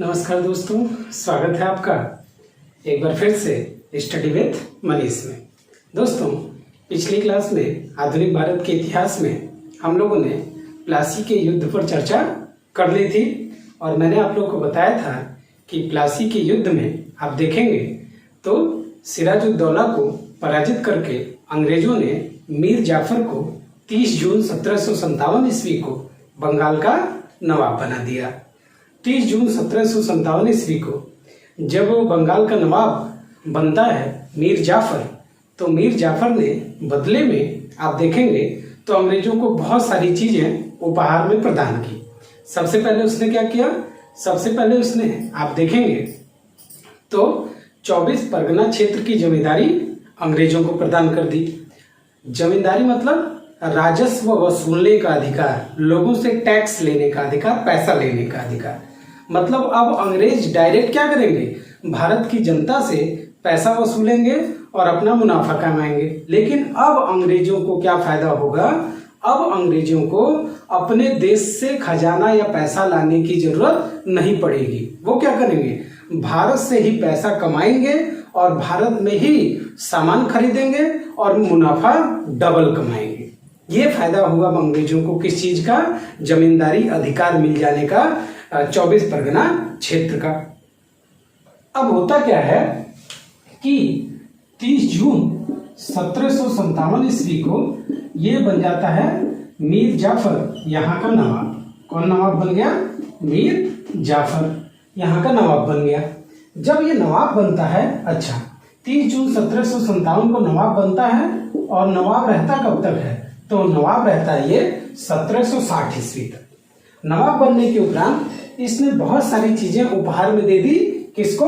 नमस्कार दोस्तों, स्वागत है आपका एक बार फिर से स्टडी विद मनीष में। दोस्तों, पिछली क्लास में आधुनिक भारत के इतिहास में हम लोगों ने प्लासी के युद्ध पर चर्चा कर ली थी और मैंने आप लोगों को बताया था कि प्लासी के युद्ध में आप देखेंगे तो सिराजुद्दौला को पराजित करके अंग्रेजों ने मीर जाफर को 30 जून 1757 ईस्वी को बंगाल का नवाब बना दिया। 30 जून 1757 ईस्वी को जब बंगाल का नवाब बनता है मीर जाफर, तो मीर जाफर ने बदले में आप देखेंगे तो अंग्रेजों को बहुत सारी चीजें उपहार में प्रदान की। सबसे पहले उसने क्या किया? सबसे पहले उसने आप देखेंगे तो 24 परगना क्षेत्र की जमींदारी अंग्रेजों को प्रदान कर दी। जमींदारी मतलब राजस्व वसूलने का अधिकार, लोगों से टैक्स लेने का अधिकार, पैसा लेने का अधिकार। मतलब अब अंग्रेज डायरेक्ट क्या करेंगे? भारत की जनता से पैसा वसूलेंगे और अपना मुनाफा कमाएंगे। लेकिन अब अंग्रेजों को क्या फायदा होगा? अब अंग्रेजों को अपने देश से खजाना या पैसा लाने की जरूरत नहीं पड़ेगी। वो क्या करेंगे? भारत से ही पैसा कमाएंगे और भारत में ही सामान खरीदेंगे और मुनाफा डबल कमाएंगे। ये फायदा हुआ अंग्रेजों को किस चीज का? जमींदारी अधिकार मिल जाने का 24 परगना क्षेत्र का। अब होता क्या है कि 30 जून 1757 ईस्वी को ये बन जाता है मीर जाफर यहाँ का नवाब। कौन नवाब बन गया? मीर जाफर यहाँ का नवाब बन गया। जब ये नवाब बनता है, अच्छा 30 जून 1757 को नवाब बनता है और नवाब रहता कब तक है? तो नवाब रहता है ये 1760 ईस्वी तक। नवाब बनने के उपरांत इसने बहुत सारी चीजें उपहार में दे दी। किसको?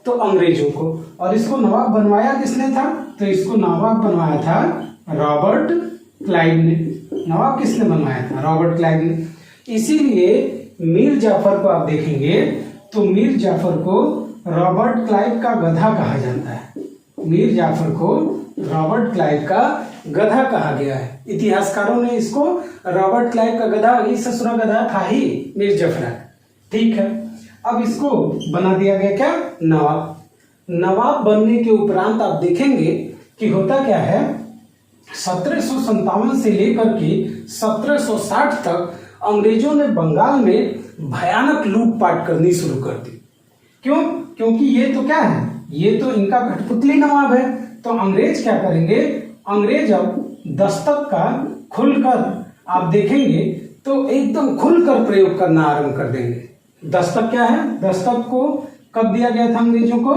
तो अंग्रेजों को। और इसको नवाब बनवाया किसने था? तो इसको नवाब बनवाया था रॉबर्ट क्लाइव ने। नवाब किसने बनवाया था? रॉबर्ट क्लाइव ने। इसीलिए मीर जाफर को आप देखेंगे तो मीर जाफर को रॉबर्ट क्लाइव का गधा कहा जाता है। मीर जाफर को रॉबर्ट क्लाइव का गधा कहा गया है। इतिहासकारों ने इसको रॉबर्ट क्लाइव का गधा, ही ससुरा गधा था ही मीर जाफर। ठीक है, अब इसको बना दिया गया क्या? नवाब। नवाब बनने के उपरांत आप देखेंगे कि होता क्या है, 1757 से लेकर के 1760 तक अंग्रेजों ने बंगाल में भयानक लूटपाट करनी शुरू कर दी। क्यों? क्योंकि ये तो क्या है? ये तो इनका कठपुतली नवाब है। तो अंग्रेज क्या करेंगे? अंग्रेज अब दस्तक का खुलकर आप देखेंगे तो एकदम खुलकर प्रयोग करना आरंभ कर देंगे। दस्तक क्या है? दस्तक को कब दिया गया था अंग्रेजों को?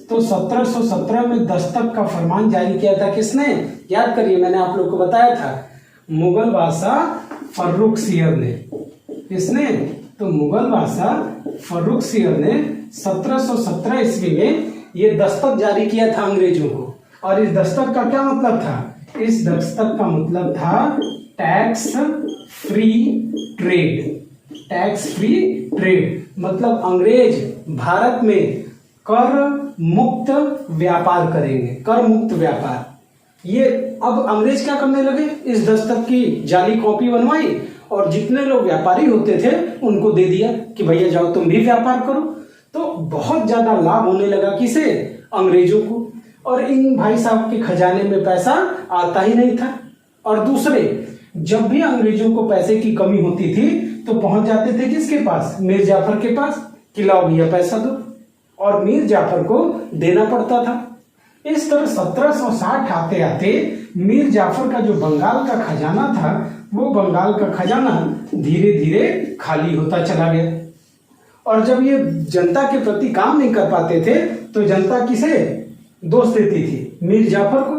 तो 1717 में दस्तक का फरमान जारी किया था। किसने? याद करिए, मैंने आप लोग को बताया था, मुगल बादशाह फर्रुखसियर ने। किसने? तो मुगल बादशाह फर्रुखसियर ने 1717 ईस्वी में ये दस्तक जारी किया था अंग्रेजों को। और इस दस्तक का क्या मतलब था? इस दस्तक का मतलब था tax free trade. Tax free trade मतलब अंग्रेज भारत में कर मुक्त व्यापार करेंगे। कर मुक्त व्यापार। ये अब अंग्रेज क्या करने लगे? इस दस्तक की जाली कॉपी बनवाई और जितने लोग व्यापारी होते थे उनको दे दिया कि भैया जाओ तुम भी व्यापार करो। तो बहुत ज्यादा लाभ होने लगा। किसे? अंग्रेजों को। और इन भाई साहब के खजाने में पैसा आता ही नहीं था। और दूसरे, जब भी अंग्रेजों को पैसे की कमी होती थी तो पहुंच जाते थे किसके पास? मीर जाफर के पास कि लाओ भैया पैसा दो, और मीर जाफर को देना पड़ता था। इस तरह 1760 आते आते मीर जाफर का जो बंगाल का खजाना था, वो बंगाल का खजाना धीरे धीरे खाली होता चला गया। और जब ये जनता के प्रति काम नहीं कर पाते थे तो जनता किसे दोष देती थी? मीर जाफर को।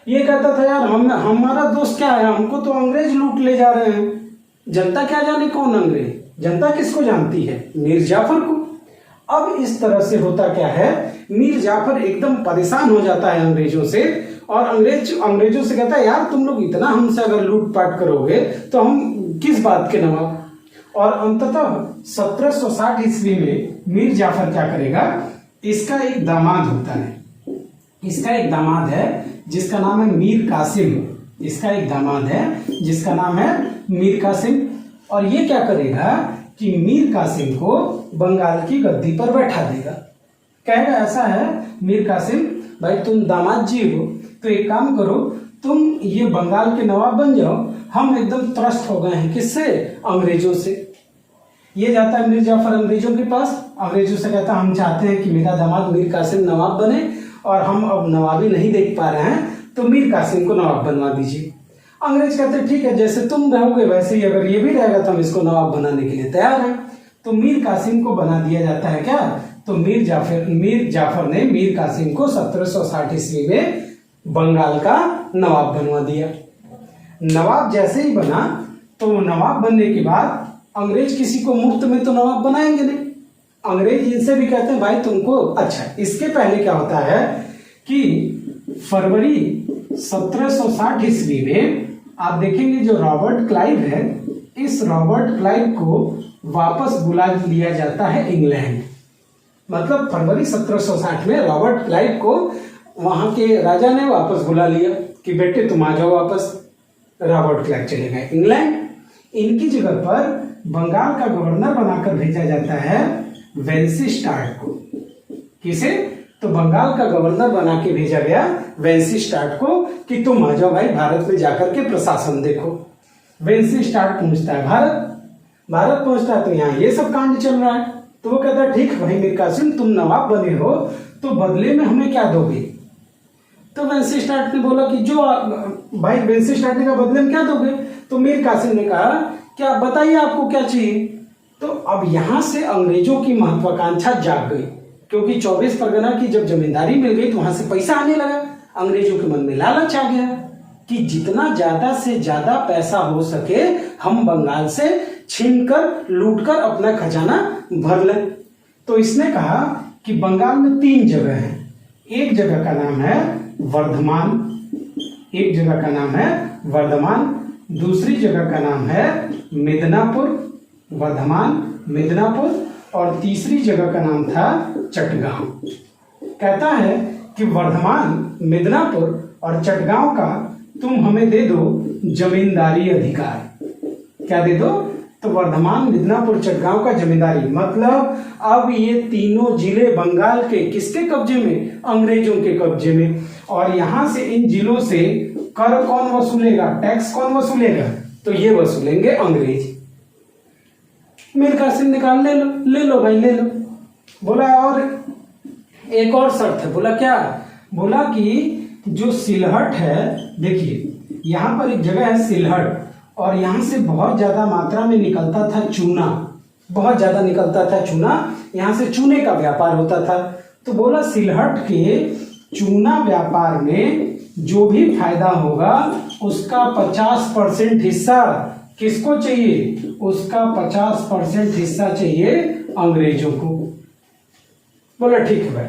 ये कहता था यार हमारा दोष क्या है? हमको तो अंग्रेज लूट ले जा रहे हैं। जनता क्या जाने कौन अंग्रेज? जनता किसको जानती है? मीर जाफर को। अब इस तरह से होता क्या है, मीर जाफर एकदम परेशान हो जाता है अंग्रेजों से और अंग्रेजों से कहता है यार तुम लोग इतना हमसे अगर लूटपाट करोगे तो हम किस बात के नवाब। और अंततः 1760 ईस्वी में मीर जाफर क्या करेगा? इसका एक दामाद होता है। इसका एक दामाद है जिसका नाम है मीर कासिम। इसका एक दामाद है जिसका नाम है मीर कासिम। और ये क्या करेगा कि मीर कासिम को बंगाल की गद्दी पर बैठा देगा। कहेगा ऐसा है मीर कासिम भाई, तुम दामाद जी हो, तो एक काम करो, तुम ये बंगाल के नवाब बन जाओ। हम एकदम त्रस्त हो गए हैं, किससे? अंग्रेजों से। ये जाता है मीर जाफर अंग्रेजों के पास, अंग्रेजों से कहता हम चाहते हैं कि मेरा दामाद मीर कासिम नवाब बने और हम अब नवाबी नहीं देख पा रहे हैं, तो मीर कासिम को नवाब बनवा दीजिए। अंग्रेज कहते ठीक है, जैसे तुम रहोगे वैसे ही अगर ये भी रहेगा तो हम इसको नवाब बनाने के लिए तैयार हैं। तो मीर कासिम को बना दिया जाता है क्या? तो मीर जाफर ने मीर कासिम को 1760 ईस्वी में बंगाल का नवाब बनवा दिया। नवाब जैसे ही बना तो नवाब बनने के बाद अंग्रेज किसी को मुफ्त में तो नवाब बनाएंगे नहीं, अंग्रेज इनसे भी कहते हैं भाई तुमको। अच्छा, इसके पहले क्या होता है कि फरवरी 1760 ईस्वी में आप देखेंगे जो रॉबर्ट क्लाइव है, इस रॉबर्ट क्लाइव को वापस बुला लिया जाता है इंग्लैंड। मतलब फरवरी 1760 में रॉबर्ट क्लाइव को वहां के राजा ने वापस बुला लिया कि बेटे तुम आ जाओ वापस। रॉबर्ट क्लाइव चले गए इंग्लैंड। इनकी जगह पर बंगाल का गवर्नर बनाकर भेजा जाता है वेंसीस्टार्ट को। किसे? तो बंगाल का गवर्नर बना के भेजा गया वेंसीस्टार्ट को कि तुम आ जाओ भाई, भारत में जाकर के प्रशासन देखो। वेंसीस्टार्ट पहुंचता है भारत पहुंचता है तो यहाँ ये सब कांड चल रहा है। तो वो कहता है ठीक है भाई मीर कासिम, तुम नवाब बने हो तो बदले में हमें क्या दोगे? तो वेंसीस्टार्ट ने बोला कि जो भाई, वेंसीस्टार्ट ने कहा बदले में क्या दोगे? तो मीर कासिम ने कहा क्या बताइए आपको क्या चाहिए। तो अब यहां से अंग्रेजों की महत्वाकांक्षा जाग गई, क्योंकि 24 परगना की जब जमींदारी मिल गई तो वहां से पैसा आने लगा। अंग्रेजों के मन में लालच आ गया कि जितना ज्यादा से ज्यादा पैसा हो सके हम बंगाल से छीनकर लूटकर अपना खजाना भर लें। तो इसने कहा कि बंगाल में 3 जगह हैं। एक जगह का नाम है वर्धमान, एक जगह का नाम है वर्धमान, दूसरी जगह का नाम है मिदनापुर, वर्धमान मिदनापुर, और तीसरी जगह का नाम था चटगांव। कहता है कि वर्धमान, मिदनापुर और चटगांव का तुम हमें दे दो जमींदारी अधिकार। क्या दे दो? तो वर्धमान, मिदनापुर, चटगांव का जमींदारी। मतलब अब ये तीनों जिले बंगाल के किसके कब्जे में? अंग्रेजों के कब्जे में। और यहां से इन जिलों से कर कौन वसूलेगा? टैक्स कौन वसूलेगा? तो ये वसूलेंगे अंग्रेज। मीर कासिम ने कहा ले लो भाई ले लो। बोला और एक और शर्त है। बोला क्या? बोला कि जो सिलहट है, देखिए यहाँ पर एक जगह है सिलहट, और यहाँ से बहुत ज्यादा मात्रा में निकलता था चूना, बहुत ज्यादा निकलता था चूना, यहाँ से चूने का व्यापार होता था। तो बोला सिलहट के चूना व्यापार में जो भी फायदा होगा उसका 50% हिस्सा किसको चाहिए? उसका 50% हिस्सा चाहिए अंग्रेजों को। बोला ठीक है भाई।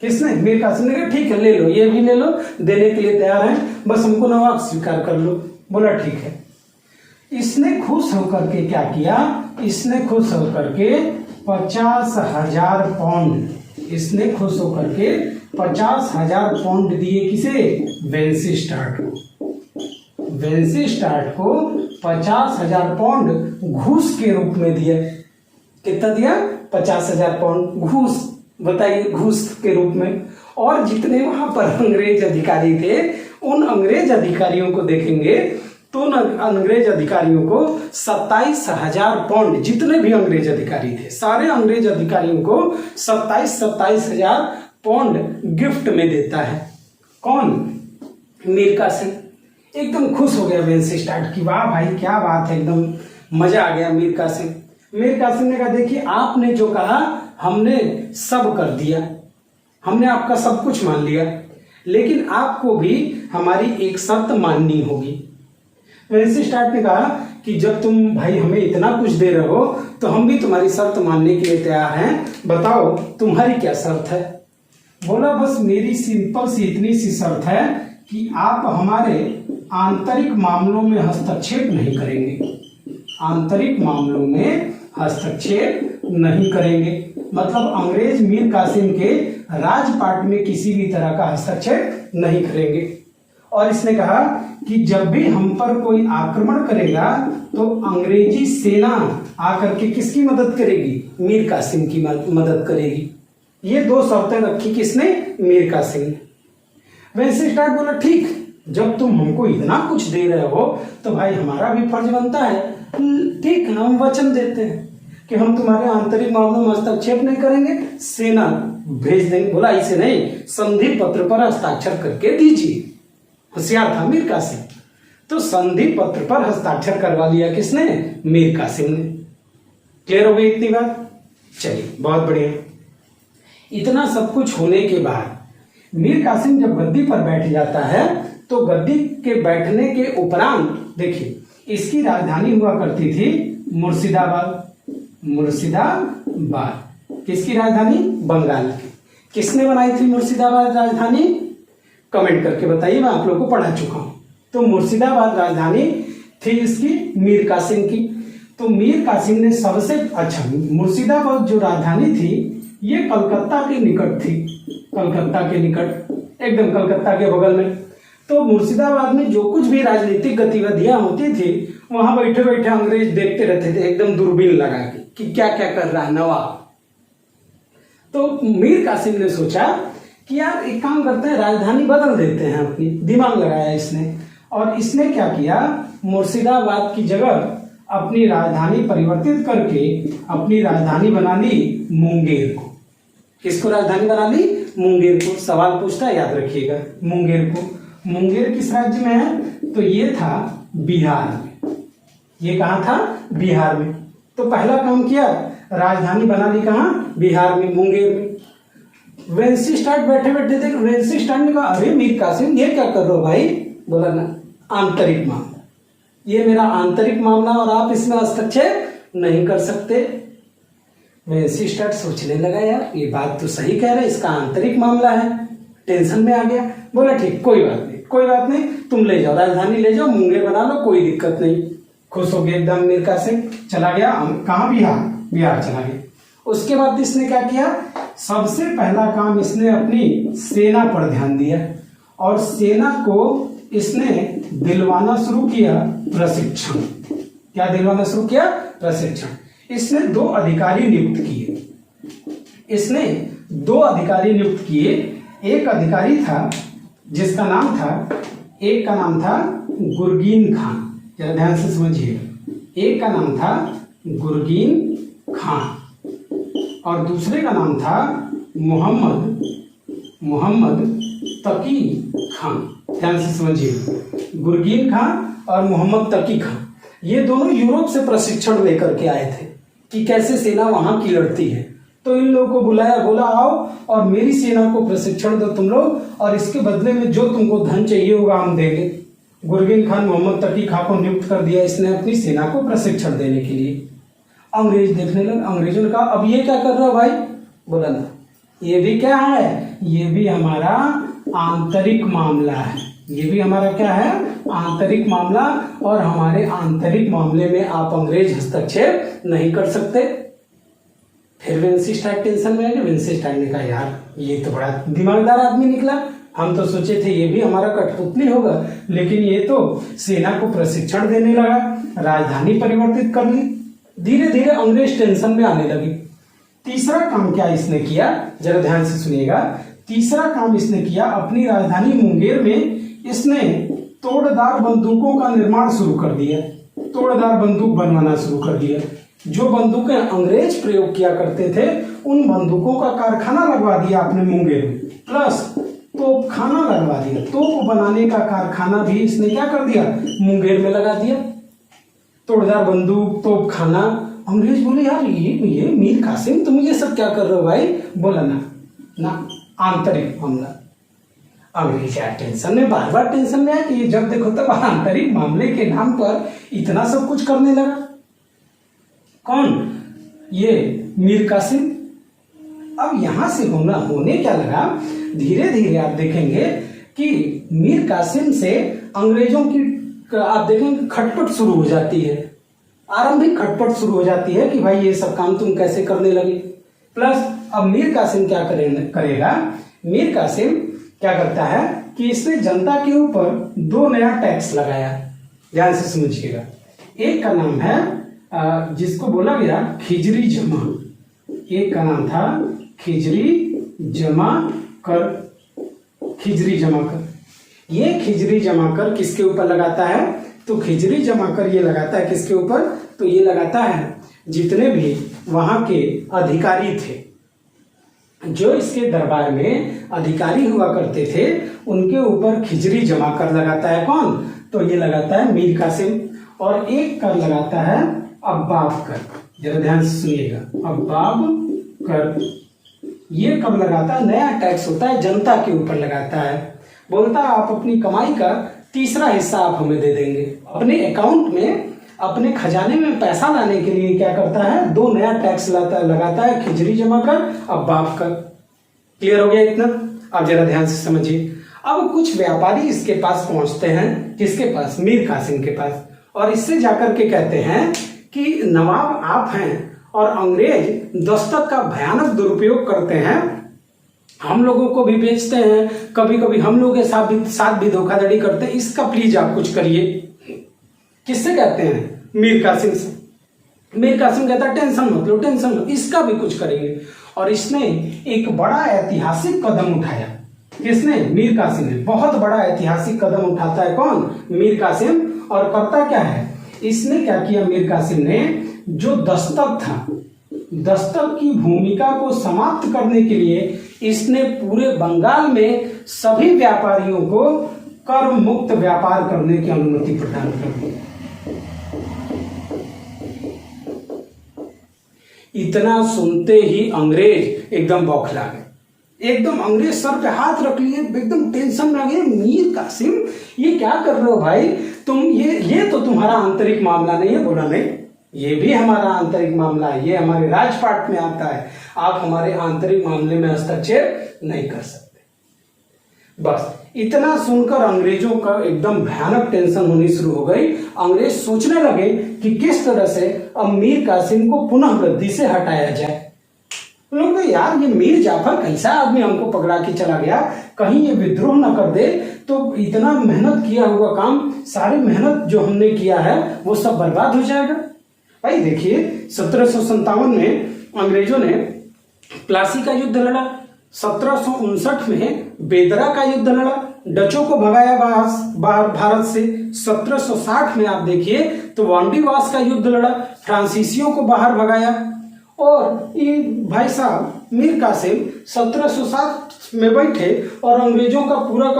किसने? मीर कासिम ने कहा ठीक है ले लो, ये भी ले लो, देने के लिए तैयार हैं, बस हमको नवाब स्वीकार कर लो। बोला ठीक है। इसने खुश होकर के क्या किया? इसने खुश होकर के 50,000 पाउंड, इसने खुश होकर के 50,000 पाउंड दिए। किसे? वेंसीस्टार्ट को। वेंसीस्टार्ट को 50,000 पाउंड घूस के रूप में दिया। कितना दिया? 50,000 पाउंड घूस। बताइए, घूस के रूप में। और जितने वहां पर अंग्रेज अधिकारी थे, उन अंग्रेज अधिकारियों को देखेंगे तो उन अंग्रेज अधिकारियों को 27,000 पाउंड, जितने भी अंग्रेज अधिकारी थे सारे अंग्रेज अधिकारियों को 27,000 पाउंड गिफ्ट में देता है। कौन? मीर कासिम। एकदम खुश हो गया वेंसीस्टार्ट की, वाह भाई क्या बात है, एकदम मजा आ गया मीर कासिम। मीर कासिम ने कहा देखिए आपने जो कहा हमने सब कर दिया, हमने आपका सब कुछ मान लिया, लेकिन आपको भी हमारी एक शर्त माननी होगी। वेंसीस्टार्ट ने कहा कि जब तुम भाई हमें इतना कुछ दे रहे हो तो हम भी तुम्हारी शर्त मानने के लिए तैयार हैं, बताओ तुम्हारी क्या शर्त है। बोला बस मेरी सिंपल सी इतनी सी शर्त है कि आप हमारे आंतरिक मामलों में हस्तक्षेप नहीं करेंगे, आंतरिक मामलों में हस्तक्षेप नहीं करेंगे। मतलब अंग्रेज मीर कासिम के राजपाट में किसी भी तरह का हस्तक्षेप नहीं करेंगे। और इसने कहा कि जब भी हम पर कोई आक्रमण करेगा तो अंग्रेजी सेना आकर के किसकी मदद करेगी? मीर कासिम की मदद करेगी। ये दो शर्तें रखी किसने? मीर कासिम ने। वेंसिस्टाड बोला ठीक, जब तुम हमको इतना कुछ दे रहे हो तो भाई हमारा भी फर्ज बनता है, ठीक है, हम वचन देते हैं कि हम तुम्हारे आंतरिक मामलों में हस्तक्षेप नहीं करेंगे, सेना भेज देंगे। बोला ऐसे नहीं, संधि पत्र पर हस्ताक्षर करके दीजिए। होशियार था मीर कासिम, तो संधि पत्र पर हस्ताक्षर करवा लिया किसने? मीर कासिम ने। क्लियर हो गई इतनी बात? चलिए बहुत बढ़िया। इतना सब कुछ होने के बाद मीर कासिम जब गद्दी पर बैठ जाता है तो गद्दी के बैठने के उपरांत देखिए, इसकी राजधानी हुआ करती थी मुर्शिदाबाद। मुर्शिदाबाद किसकी राजधानी? बंगाल की। किसने बनाई थी मुर्शिदाबाद राजधानी? कमेंट करके बताइए, मैं आप लोगों को पढ़ा चुका हूं। तो मुर्शिदाबाद राजधानी थी इसकी मीर कासिम की। तो मीर कासिम ने सबसे अच्छा, मुर्शिदाबाद जो राजधानी थी ये कलकत्ता के निकट थी, कलकत्ता के निकट, एकदम कलकत्ता के बगल में। तो मुर्शिदाबाद में जो कुछ भी राजनीतिक गतिविधियां होती थी वहां बैठे बैठे अंग्रेज देखते रहते थे, एकदम दूरबीन लगा के कि क्या क्या कर रहा है नवाब। तो मीर कासिम ने सोचा कि यार एक काम करते हैं, राजधानी बदल देते हैं अपनी। दिमाग लगाया इसने, और इसने क्या किया, मुर्शिदाबाद की जगह अपनी राजधानी परिवर्तित करके अपनी राजधानी बना ली मुंगेर को। किसको राजधानी बना ली? मुंगेर को। सवाल पूछता है, याद रखिएगा, मुंगेर को। मुंगेर किस राज्य में है? तो ये था बिहार में। ये कहाँ था? बिहार में। तो पहला काम किया, राजधानी बना ली कहाँ? बिहार में, मुंगेर में। वेंसिस्टाड बैठे बैठे थे, वेंसिस्टाड ने कहा अरे मीर कासिम ये क्या कर रहे हो भाई? बोला ना, आंतरिक मामला, ये मेरा आंतरिक मामला और आप इसमें हस्तक्षेप नहीं कर सकते। वेंसिस्टाड सोचने लगा यार ये बात तो सही कह रहे, इसका आंतरिक मामला है। टेंशन में आ गया। बोला ठीक, कोई बात नहीं, कोई बात नहीं, तुम ले जाओ, राजधानी ले जाओ, मुंगेर बना लो, कोई दिक्कत नहीं। खुश हो गया एकदम मीर कासिम। चला गया कहाँ? बिहार। बिहार चला गया। उसके बाद इसने क्या किया, सबसे पहला काम इसने अपनी सेना पर ध्यान दिया और सेना को इसने दिलवाना शुरू किया प्रशिक्षण। क्या दिलवाना शुरू किया? प्रशिक्षण। इसने 2 अधिकारी नियुक्त किए। इसने 2 अधिकारी नियुक्त किए। एक अधिकारी था जिसका नाम था, एक का नाम था गुरगीन खान, जरा ध्यान से समझिए। एक का नाम था गुरगीन खान और दूसरे का नाम था मोहम्मद तकी खान। ध्यान से समझिए, गुरगीन खान और मोहम्मद तकी खान, ये दोनों यूरोप से प्रशिक्षण लेकर के आए थे कि कैसे सेना वहां की लड़ती है। तो इन लोगों को बुलाया, बोला आओ और मेरी सेना को प्रशिक्षण दो तुम लोग, और इसके बदले में जो तुमको धन चाहिए होगा हम देंगे। गुरगीन खान मोहम्मद तकी खान को नियुक्त कर दिया इसने अपनी सेना को प्रशिक्षण देने के लिए। अंग्रेज देखने लगे, अंग्रेजों ने कहा अब ये क्या कर रहा हो भाई? बोला ना, ये भी क्या है, ये भी हमारा आंतरिक मामला है। ये भी हमारा क्या है? आंतरिक मामला, और हमारे आंतरिक मामले में आप अंग्रेज हस्तक्षेप नहीं कर सकते। फिर वेंसिस्टाड टेंशन में आ गया। वेंसिस्टाड ने कहा यार ये तो बड़ा दिमागदार आदमी निकला, हम तो सोचे थे ये भी हमारा कठपुतली होगा, लेकिन ये तो सेना को प्रशिक्षण देने लगा, राजधानी परिवर्तित कर ली। धीरे धीरे अंग्रेज टेंशन में आने लगे। तीसरा काम क्या इसने किया, जरा ध्यान से सुनिएगा। तीसरा काम इसने किया, अपनी राजधानी मुंगेर में इसने तोड़दार बंदूकों का निर्माण शुरू कर दिया। तोड़दार बंदूक बनवाना शुरू कर दिया। जो बंदूकें अंग्रेज प्रयोग किया करते थे उन बंदूकों का कारखाना लगवा दिया आपने मुंगेर में, प्लस तोपखाना लगवा दिया। तोप बनाने का कारखाना भी इसने क्या कर दिया? मुंगेर में लगा दिया। तोड़दार बंदूक, तोपखाना। अंग्रेज बोले यार ये मीर कासिम तुम ये सब क्या कर रहे हो भाई? बोला ना आंतरिक मामला। अंग्रेज यार टेंशन में, बार बार टेंशन में है कि ये जब देखो तब आंतरिक मामले के नाम पर इतना सब कुछ करने लगा। कौन? ये मीर कासिम। अब यहां से होने क्या लगा, धीरे धीरे आप देखेंगे कि मीर कासिम से अंग्रेजों की आप देखेंगे खटपट शुरू हो जाती है। आरंभिक खटपट शुरू हो जाती है कि भाई ये सब काम तुम कैसे करने लगे। प्लस अब मीर कासिम क्या करेगा, मीर कासिम क्या करता है कि इसने जनता के ऊपर 2 नया टैक्स लगाया। ध्यान से समझिएगा। एक का नाम है जिसको बोला गया खिजरी जमा। एक का नाम था खिजरी जमा कर। खिजरी जमा कर, ये खिजरी जमा कर किसके ऊपर लगाता है? तो खिजरी जमा कर ये लगाता है किसके ऊपर? तो ये लगाता है जितने भी वहां के अधिकारी थे, जो इसके दरबार में अधिकारी हुआ करते थे, उनके ऊपर खिजरी जमा कर लगाता है। कौन? तो ये लगाता है मीर कासिम। और एक कर लगाता है अब्बाब कर। जरा ध्यान से सुनिएगा, अब्बाब कर ये कब लगाता है? नया टैक्स होता है, जनता के ऊपर लगाता है। बोलता है आप अपनी कमाई का 3रा हिस्सा आप हमें दे देंगे। अपने अकाउंट में, अपने खजाने में पैसा लाने के लिए क्या करता है? 2 नया टैक्स लगाता है, खिजरी जमा कर, अब्बाब कर। क्लियर हो गया इतना? अब जरा ध्यान से समझिए। अब कुछ व्यापारी इसके पास पहुंचते हैं। किसके पास? मीर कासिम के पास। और इससे जाकर के कहते हैं कि नवाब आप हैं और अंग्रेज दस्तक का भयानक दुरुपयोग करते हैं, हम लोगों को भी बेचते हैं, कभी कभी हम लोगों के साथ भी धोखाधड़ी करते हैं, इसका प्लीज आप कुछ करिए। किससे कहते हैं? मीर कासिम से। मीर कासिम कहता है टेंशन मत लो, टेंशन मत, इसका भी कुछ करेंगे। और इसने एक बड़ा ऐतिहासिक कदम उठाया। किसने? मीर कासिम ने बहुत बड़ा ऐतिहासिक कदम उठाता है। कौन? मीर कासिम। और करता क्या है? इसने क्या किया? मीर कासिम ने जो दस्तक था, दस्तक की भूमिका को समाप्त करने के लिए इसने पूरे बंगाल में सभी व्यापारियों को कर मुक्त व्यापार करने की अनुमति प्रदान कर दी। इतना सुनते ही अंग्रेज एकदम बौखला गए। एकदम अंग्रेज सर पे हाथ रख लिए, एकदम टेंशन में आ गए। मीर कासिम ये क्या कर रहे हो भाई तुम? ये तो तुम्हारा आंतरिक मामला नहीं है। बोला नहीं, ये भी हमारा आंतरिक मामला है, ये हमारे राजपाट में आता है, आप हमारे आंतरिक मामले में हस्तक्षेप नहीं कर सकते। बस इतना सुनकर अंग्रेजों का एकदम भयानक टेंशन होनी शुरू हो गई। अंग्रेज सोचने लगे कि किस तरह से अब मीर कासिम को पुनः गद्दी से हटाया जाए। लोग यार ये मीर जाफर कैसा आदमी, हमको पकड़ा के चला गया, कहीं ये विद्रोह न कर दे तो इतना मेहनत किया हुआ काम, सारी मेहनत जो हमने किया है वो सब बर्बाद हो जाएगा। भाई देखिए 1757 में अंग्रेजों ने प्लासी का युद्ध लड़ा, 1759 में बेदरा का युद्ध लड़ा, डचों को भगाया बाहर भारत से। 1760 में आप देखिए तो वांडीवास का युद्ध लड़ा, फ्रांसीसियों को बाहर भगाया। और ये भाई साहब मीर कासिम 1760 में बैठे और अंग्रेजों का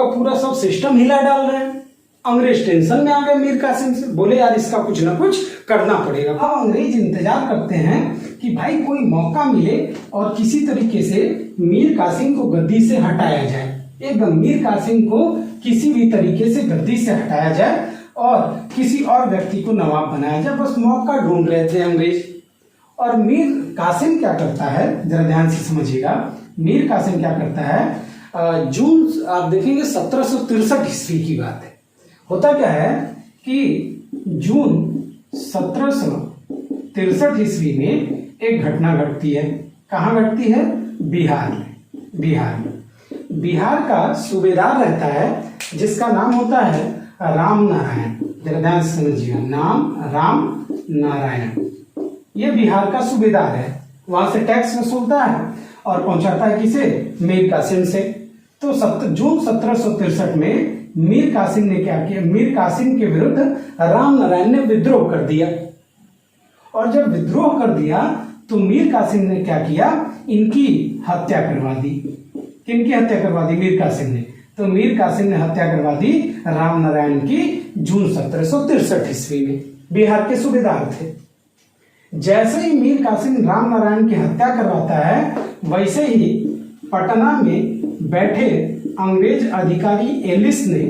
पूरा सब सिस्टम हिला डाल रहे हैं। अंग्रेज टेंशन में आ गए मीर कासिम से, बोले यार इसका कुछ ना कुछ करना पड़ेगा। अब अंग्रेज इंतजार करते हैं कि भाई कोई मौका मिले और किसी तरीके से मीर कासिम को गद्दी से हटाया जाए। एकदम मीर कासिम को किसी भी तरीके से गद्दी से हटाया जाए और किसी और व्यक्ति को नवाब बनाया जाए। बस मौका ढूंढ रहे थे अंग्रेज। और मीर कासिम क्या करता है, जरा ध्यान से समझिएगा। मीर कासिम क्या करता है, जून आप देखेंगे 1763 ईस्वी की बात है। होता क्या है कि जून 1763 ईस्वी में एक घटना घटती है। कहाँ घटती है? बिहार में। बिहार का सूबेदार रहता है जिसका नाम होता है राम नारायण। जरा ध्यान से समझिएगा, नाम राम नारायण। ये बिहार का सूबेदार है, वहां से टैक्स वसूलता है और पहुंचाता है किसे? मीर कासिम से। तो जून 1763 में मीर कासिम ने क्या किया? मीर कासिम के विरुद्ध राम नारायण ने विद्रोह कर दिया। और जब विद्रोह कर दिया तो मीर कासिम ने क्या किया? इनकी हत्या करवा दी। किनकी हत्या करवा दी? मीर कासिम ने। तो मीर कासिम ने हत्या करवा दी राम नारायण की जून 1763 ईस्वी में। बिहार के सूबेदार थे। जैसे ही मीर कासिम राम नारायण की हत्या करवाता है, वैसे ही पटना में बैठे अंग्रेज अधिकारी एलिस ने,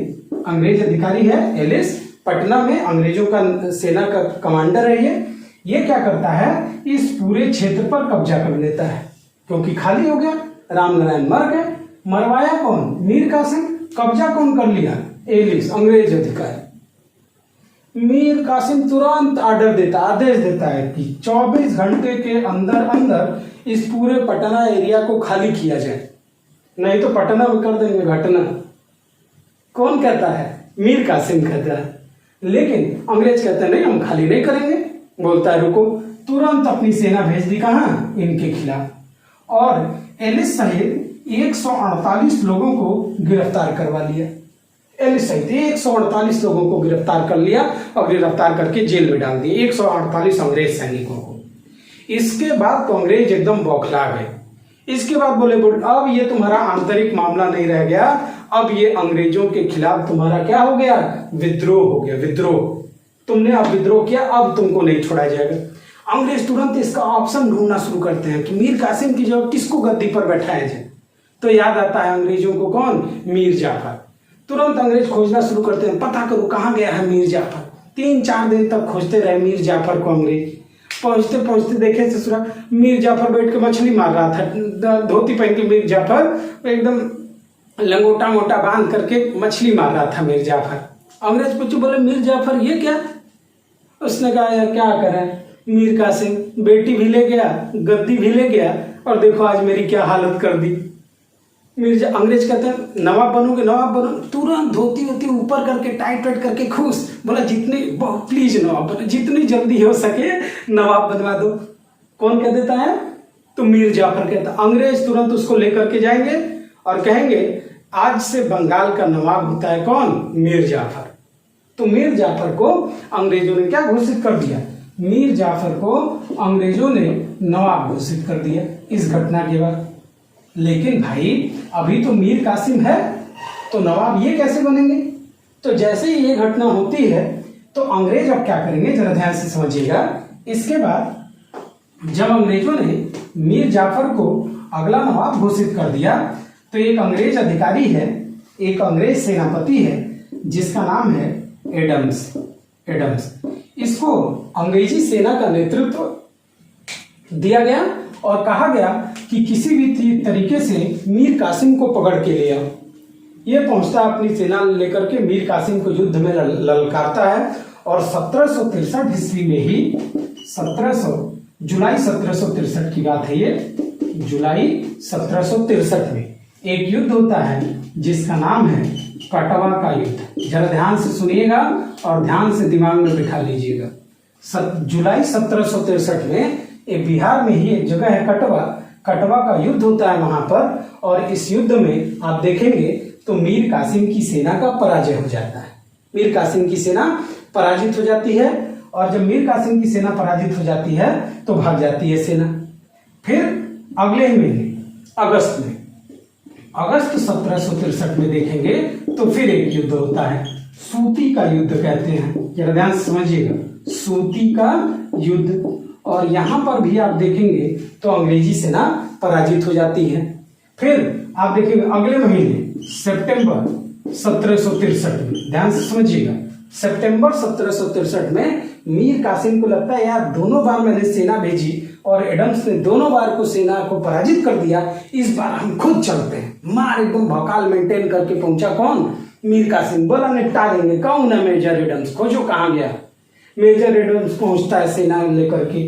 अंग्रेज अधिकारी है एलिस, पटना में अंग्रेजों का सेना का कमांडर है ये क्या करता है? इस पूरे क्षेत्र पर कब्जा कर लेता है, क्योंकि खाली हो गया। राम नारायण मर गए। मरवाया कौन? मीर कासिम। कब्जा कौन कर लिया? एलिस, अंग्रेज अधिकारी। मीर कासिम तुरंत आदेश देता है कि 24 घंटे के अंदर अंदर इस पूरे पटना एरिया को खाली किया जाए। नहीं तो पटना में कर देंगे घटना। कौन कहता है? मीर कासिम कहता है। लेकिन अंग्रेज कहते हैं नहीं, हम खाली नहीं करेंगे। बोलता है रुको, तुरंत अपनी सेना भेज दी कहाँ? इनके खिलाफ, और एलिस सहित 148 लोगों को गिरफ्तार करवा लिया। एलिस सहित 148 लोगों को गिरफ्तार कर लिया और गिरफ्तार करके जेल में डाल दिए, 148 अंग्रेज सैनिकों को। इसके बाद तो अंग्रेज एकदम बौखला गए। इसके बाद बोले अब ये तुम्हारा आंतरिक मामला नहीं रह गया, अब ये अंग्रेजों के खिलाफ तुम्हारा क्या हो गया? विद्रोह हो गया। विद्रोह, तुमने अब विद्रोह किया, अब तुमको नहीं छोड़ा जाएगा। अंग्रेज तुरंत इसका ऑप्शन ढूंढना शुरू करते हैं कि मीर कासिम की जगह किसको गद्दी पर बैठाया जाए। तो याद आता है अंग्रेजों को कौन? मीर जाफर। तुरंत अंग्रेज खोजना शुरू करते हैं, पता करो कहाँ गया है मीर जाफर। 3-4 दिन तक खोजते रहे मीर जाफर को अंग्रेज। पहुंचते पहुंचते देखे ससुरा मीर जाफर बैठ के मछली मार रहा था, धोती पहन के मीर जाफर एकदम लंगोटा मोटा बांध करके मछली मार रहा था मीर जाफर। अंग्रेज पूछे, बोले मीर जाफर ये क्या? उसने कहा यार क्या करें, मीर कासिम बेटी भी ले गया, गद्दी भी ले गया, और देखो आज मेरी क्या हालत कर दी। अंग्रेज कहते हैं नवाब बनोगे? नवाब बनो। तुरंत धोती होती ऊपर करके टाइट वाइट करके खुश, बोला जितनी प्लीज नवाब बनो, जितनी जल्दी हो सके नवाब बनवा दो। कौन कह देता है? तो मीर जाफर कहता। अंग्रेज तुरंत उसको लेकर के जाएंगे और कहेंगे आज से बंगाल का नवाब होता है कौन? मीर जाफर। तो मीर जाफर को अंग्रेजों ने क्या घोषित कर दिया? मीर जाफर को अंग्रेजों ने नवाब घोषित कर दिया इस घटना के बाद। लेकिन भाई अभी तो मीर कासिम है, तो नवाब ये कैसे बनेंगे? तो जैसे ही ये घटना होती है तो अंग्रेज अब क्या करेंगे, जरा ध्यान से समझिएगा। इसके बाद जब अंग्रेजों ने मीर जाफर को अगला नवाब घोषित कर दिया, तो एक अंग्रेज अधिकारी है, एक अंग्रेज सेनापति है जिसका नाम है एडम्स। इसको अंग्रेजी सेना का नेतृत्व दिया गया और कहा गया कि किसी भी तरीके से मीर कासिम को पकड़ के ले आओ। ये पहुंचता है अपनी सेना लेकर के, मीर कासिम को युद्ध में ललकारता है, और 1763 ईस्वी में ही जुलाई 1763 की बात है ये, जुलाई 1763 में एक युद्ध होता है जिसका नाम है कटवा का युद्ध। जरा ध्यान से सुनिएगा और ध्यान से दिमाग में बिठा लीजिएगा। जुलाई 1763 में एक बिहार में ही एक जगह है कटवा का युद्ध होता है वहां पर, और इस युद्ध में आप देखेंगे तो मीर कासिम की सेना का पराजय हो जाता है। मीर कासिम की सेना पराजित हो जाती है, और जब मीर कासिम की सेना पराजित हो जाती है तो भाग जाती है सेना। फिर अगले महीने अगस्त 1763 में देखेंगे तो फिर एक युद्ध होता है, सूती का युद्ध कहते हैं। जरा ध्यान से समझिएगा, सूती का युद्ध। और यहां पर भी आप देखेंगे तो अंग्रेजी सेना पराजित हो जाती है। फिर आप देखेंगे अगले महीने सितंबर 1763 में, ध्यान से समझिएगा, सितंबर 1763 में मीर कासिम को लगता है यार दोनों बार मैंने सेना भेजी और एडम्स ने दोनों बार को सेना को पराजित कर दिया, इस बार हम खुद चलते हैं। मार एकदम भौकाल मेंटेन करके पहुंचा कौन? मीर कासिम। बोला निपटा देंगे। कौन है मेजर एडम्स? खोजो कहाँ गया। मेजर एडम्स पहुंचता है सेना लेकर के।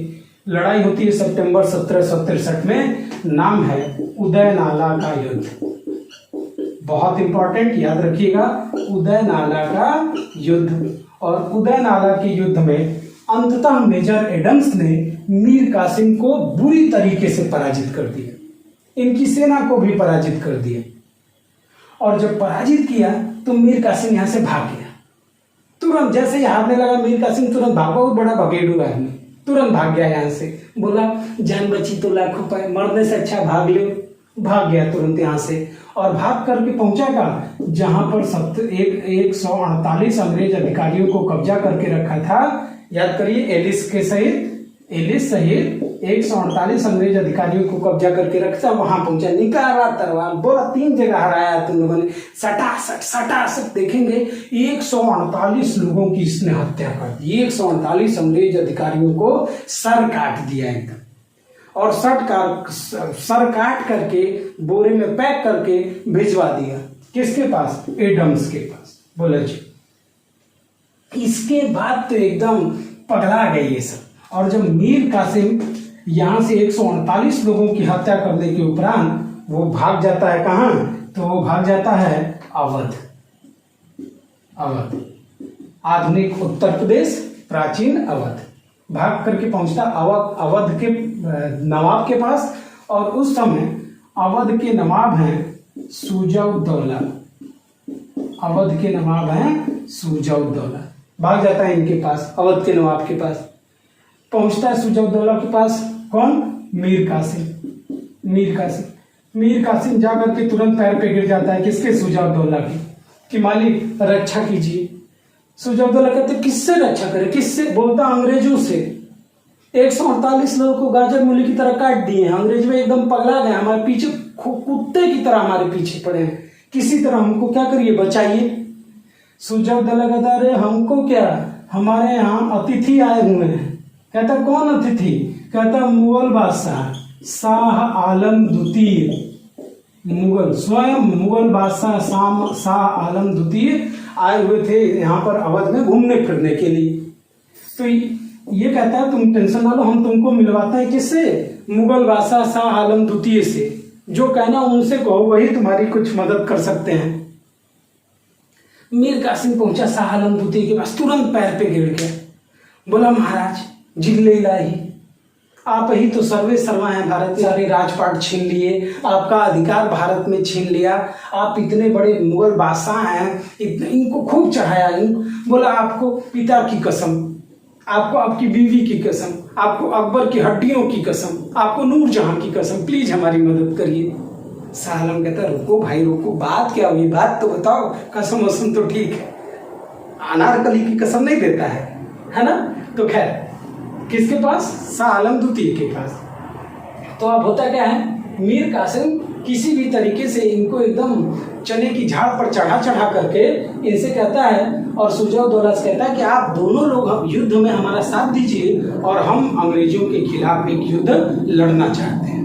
लड़ाई होती है सितंबर 1763 में, नाम है उदय नाला का युद्ध। बहुत इंपॉर्टेंट, याद रखिएगा, उदय नाला का युद्ध। और उदय नाला के युद्ध में अंततः मेजर एडम्स ने मीर कासिम को बुरी तरीके से पराजित कर दिया, इनकी सेना को भी पराजित कर दिया। और जब पराजित किया तो मीर कासिम यहां से भाग गया। तुरंत जैसे ही हारने लगा मीर कासिम तुरंत भाग, बहुत बड़ा भगेड़ू आदमी, तुरंत भाग गया यहाँ से। बोला जान बची तो लाखों पाए, मरने से अच्छा भाग लो। भाग गया तुरंत यहाँ से, और भाग करके पहुंचा का जहां पर 148 अंग्रेज अधिकारियों को कब्जा करके रखा था। याद करिए, एलिस सहित 148 अंग्रेज अधिकारियों को कब्जा करके रखता, वहां पहुंचा, निकाला तलवार। बोला 3 जगह हराया तुम लोगों ने, सटासट देखेंगे 148 लोगों की इसने हत्या कर दी। 148 अंग्रेज अधिकारियों को सर काट दिया एकदम, और सर काट करके बोरे में पैक करके भिजवा दिया। किसके पास? एडम्स के पास। बोला जी। इसके बाद तो एकदम पगला गए ये सब। और जब मीर कासिम यहां से 148 लोगों की हत्या करने के उपरांत वो भाग जाता है कहाँ? तो वो भाग जाता है अवध। अवध आधुनिक उत्तर प्रदेश, प्राचीन अवध। भाग करके पहुंचता अवध के नवाब के पास, और उस समय अवध के नवाब हैं सुजाउद्दौला। अवध के नवाब हैं सुजाउद्दौला। भाग जाता है इनके पास, अवध के नवाब के पास। पहुंचता है सुजाउद्दौला के पास कौन? मीर कासिम। मीर कासिम जाकर के तुरंत पैर पे गिर जाता है किसके? सुजाउद्दौला के, कि मालिक रक्षा कीजिए। सुजाउद्दौला कहते किससे रक्षा करे? किससे? बोलता अंग्रेजों से। 148 लोगों को गाजर मूली की तरह काट दिए हैं, अंग्रेज में एकदम पगला गए, हमारे पीछे कुत्ते की तरह हमारे पीछे पड़े हैं, किसी तरह हमको क्या करिए, बचाइए। सुजाउद्दौला कहता अरे हमको क्या, हमारे यहाँ अतिथि आए हुए हैं। कहता कौन अतिथि? कहता मुगल बादशाह शाह आलम द्वितीय। मुगल स्वयं मुगल बादशाह शाह आलम द्वितीय आए हुए थे यहाँ पर अवध में घूमने फिरने के लिए। तो ये कहता है तुम टेंशन ना लो, हम तुमको मिलवाते हैं किससे? मुगल बादशाह शाह आलम द्वितीय से। जो कहना उनसे कहो, वही तुम्हारी कुछ मदद कर सकते हैं। मीर कासिम पहुंचा शाह आलम द्वितीय के पास, तुरंत पैर पे गिर गया, बोला महाराज जिले इलाही, आप ही तो सर्वे सर्वा हैं, भारत सारे राजपाट छीन लिए, आपका अधिकार भारत में छीन लिया, आप इतने बड़े मुगल बादशाह हैं, इनको खूब चढ़ाया। बोला आपको पिता की कसम, आपको आपकी बीवी की कसम, आपको अकबर की हड्डियों की कसम, आपको नूरजहां की कसम, प्लीज हमारी मदद करिए। शाह आलम कहता रुको भाई रुको, बात क्या हुई, बात तो बताओ। कसम वसम तो ठीक है, अनारकली की कसम नहीं देता है ना। तो खैर किसके पास? शाह आलम द्वितीय के पास। तो अब होता क्या है, मीर कासिम किसी भी तरीके से इनको एकदम चने की झाड़ पर चढ़ा करके इनसे कहता है, और सुजाउद्दौला से कहता है कि आप दोनों लोग युद्ध में हमारा साथ दीजिए, और हम अंग्रेजों के खिलाफ एक युद्ध लड़ना चाहते हैं।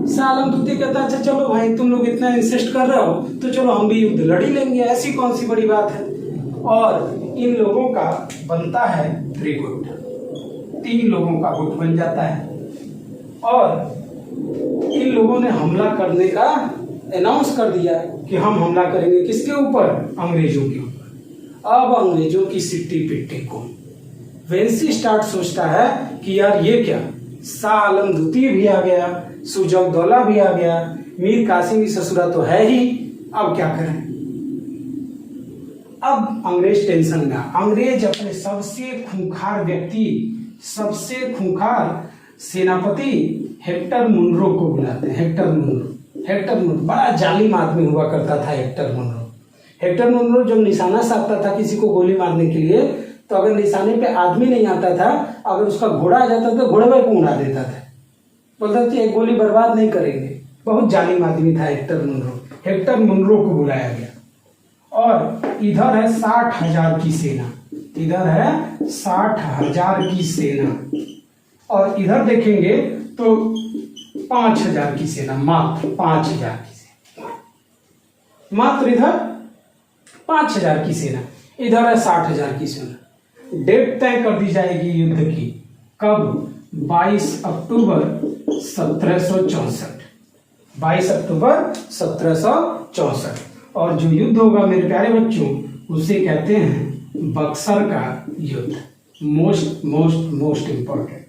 शाह आलम द्वितीय कहता है अच्छा चलो भाई, तुम लोग इतना इंसिस्ट कर रहे हो तो चलो हम भी युद्ध लड़ ही लेंगे, ऐसी कौन सी बड़ी बात है। और इन लोगों का बनता है त्रिगुट, 3 लोगों का गुट बन जाता है, और इन लोगों ने हमला करने का अनाउंस कर दिया कि हम हमला करेंगे किसके ऊपर? अंग्रेजों के ऊपर। अब अंग्रेजों की सिट्टी पिट्टी को वेंसी स्टार्ट सोचता है कि यार ये क्या, शाह आलम द्वितीय भी आ गया, सुजाउद्दौला भी आ गया, मीर कासिम की ससुरा तो है ही, अब क्या करें। अब अंग्रेज टेंशन में, अंग्रेज अपने सबसे खूंखार व्यक्ति, सबसे खूंखार सेनापति हेक्टर मुनरो को बुलाते हैं। हेक्टर मुनरो बड़ा जालिम आदमी हुआ करता था। हेक्टर मुनरो जब निशाना साधता था किसी को गोली मारने के लिए, तो अगर निशाने पे आदमी नहीं आता था, अगर उसका घोड़ा आ जाता था, घोड़े को उड़ा देता था, बोलता था एक गोली बर्बाद नहीं करेंगे। बहुत जालिम आदमी था हेक्टर मुनरो। हेक्टर मुनरो को बुलाया गया, और इधर है 60,000 की सेना, इधर है 60,000 की सेना, और इधर देखेंगे तो 5,000 की सेना, मात्र 5,000 की सेना, मात्र इधर 5,000 की सेना, इधर है 60,000 की सेना। डेट तय कर दी जाएगी युद्ध की, कब? 22 अक्टूबर 1764, 22 अक्टूबर 1764। और जो युद्ध होगा मेरे प्यारे बच्चों, उसे कहते हैं बक्सर का युद्ध। मोस्ट इंपॉर्टेंट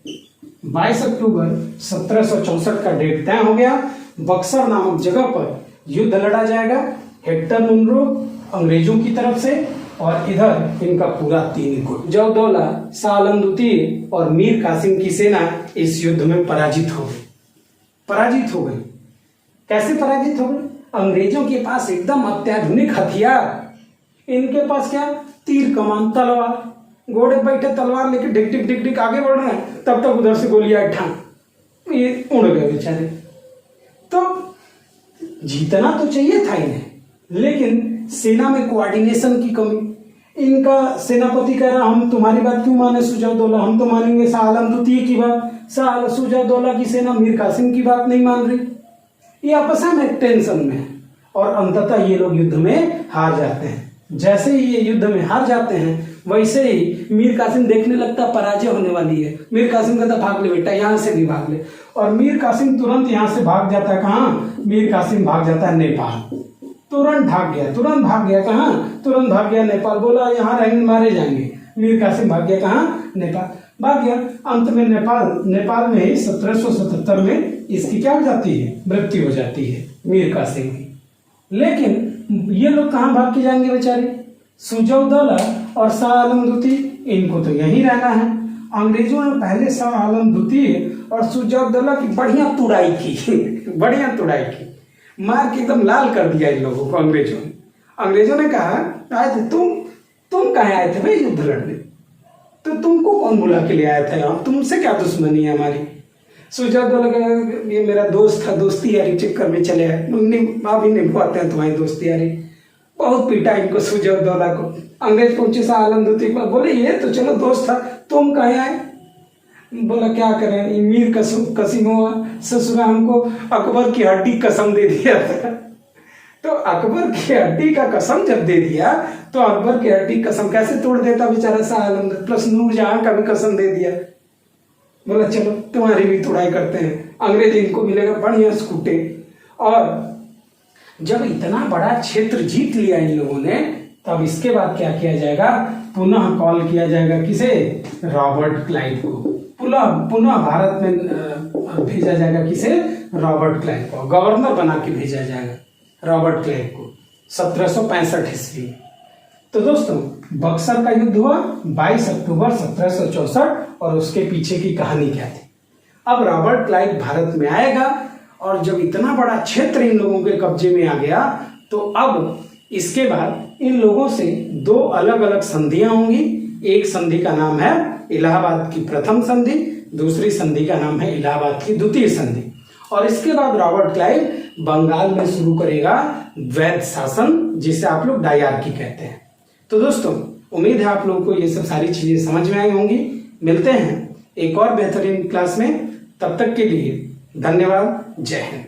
22 अक्टूबर 1764 का डेट तय हो गया। बक्सर नामक जगह पर युद्ध लड़ा जाएगा। हेक्टर मुनरो अंग्रेजों की तरफ से, और इधर इनका पूरा 3 गुट, सुजाउद्दौला, शाह आलम द्वितीय और मीर कासिम की सेना इस युद्ध में पराजित हो गई। कैसे पराजित हो गई? अंग्रेजों के पास एकदम अत्याधुनिक हथियार, इनके पास क्या? तीर कमान, तलवार, घोड़े बैठे तलवार लेके डिग डिग आगे बढ़ रहे हैं, तब तक उधर से गोलियां ठान, ये उड़ गए बेचारे। तो जीतना तो चाहिए था इन्हें, लेकिन सेना में कोऑर्डिनेशन की कमी। इनका सेनापति कह रहा हम तुम्हारी बात क्यों माने सुजाउद्दौला, हम तो मानेंगे शाह आलम द्वितीय की बात। सुजाउद्दौला की सेना मीर कासिम की बात नहीं मान रही। ये आपस में टेंशन में, और अंततः ये लोग युद्ध में हार जाते हैं। जैसे ही ये युद्ध में हार जाते हैं, वैसे ही मीर कासिम देखने लगता पराजय होने वाली है। मीर कासिम कहता भाग ले बेटा, यहाँ से भी भाग ले। और मीर कासिम तुरंत यहाँ से भाग जाता है। कहाँ? मीर कासिम भाग जाता है नेपाल। तुरंत भाग गया। कहाँ? तुरंत भाग गया नेपाल। बोला यहाँ रहेंगे मारे जाएंगे। मीर कासिम भाग गया कहाँ? नेपाल भाग गया। अंत में नेपाल में ही 1777 में इसकी क्या हो जाती है? मृत्यु हो जाती है मीर कासिम की। लेकिन ये लोग कहाँ भाग के जाएंगे बेचारे? सुजाउद्दौला और शाह आलम द्वितीय, इनको तो यहीं रहना है। अंग्रेजों ने पहले शाह आलम द्वितीय और सुजाउद्दौला की बढ़िया तुड़ाई की, मार के एकदम लाल कर दिया इन लोगों को अंग्रेजों ने कहा आए थे तुम कहाँ आए थे भाई युद्ध लड़ने? तो तुमको कौन बुला के ले आया था यहाँ? तुमसे क्या दुश्मनी है हमारी? सुजाउद्दौला का ये मेरा दोस्त था, दोस्ती यारी चक्कर में चले आए, अभी निभाते हैं तुम्हारी दोस्ती यारी। बहुत पीटा इनको सुजाउद्दौला को। अंग्रेज पहुंचे शाह आलम द्वितीय के पास, बोले ये तो चलो दोस्त था, तुम कहाँ आए? बोला क्या करें, मीर कासिम ससुरा हमको अकबर की हड्डी कसम दे दिया था। तो अकबर की हड्डी का कसम जब दे दिया तो अकबर की हड्डी कसम कैसे तोड़ देता बेचारा शाह आलम, प्लस नूरजहां का भी कसम दे दिया। बोला चलो तुम्हारी भी तुड़ाई करते हैं। अंग्रेज इनको मिलेगा बढ़िया स्कूटे। और जब इतना बड़ा क्षेत्र जीत लिया इन लोगों ने, तब इसके बाद क्या किया जाएगा? पुनः कॉल किया जाएगा किसे? रॉबर्ट क्लाइव को। पुनः भारत में भेजा जाएगा किसे? रॉबर्ट क्लाइव को। गवर्नर बना के भेजा जाएगा रॉबर्ट क्लाइव को 1765 ईस्वी में। तो दोस्तों बक्सर का युद्ध हुआ 22 अक्टूबर 1764 और उसके पीछे की कहानी क्या थी? अब रॉबर्ट क्लाइव भारत में आएगा और जब इतना बड़ा क्षेत्र इन लोगों के कब्जे में आ गया तो अब इसके बाद इन लोगों से दो अलग अलग संधियां होंगी। एक संधि का नाम है इलाहाबाद की प्रथम संधि, दूसरी संधि का नाम है इलाहाबाद की द्वितीय संधि। और इसके बाद रॉबर्ट क्लाइव बंगाल में शुरू करेगा वैध शासन, जिसे आप लोग डायरकी कहते हैं। तो दोस्तों उम्मीद है आप लोगों को ये सब सारी चीजें समझ में आई होंगी। मिलते हैं एक और बेहतरीन क्लास में, तब तक के लिए धन्यवाद। जय हिंद।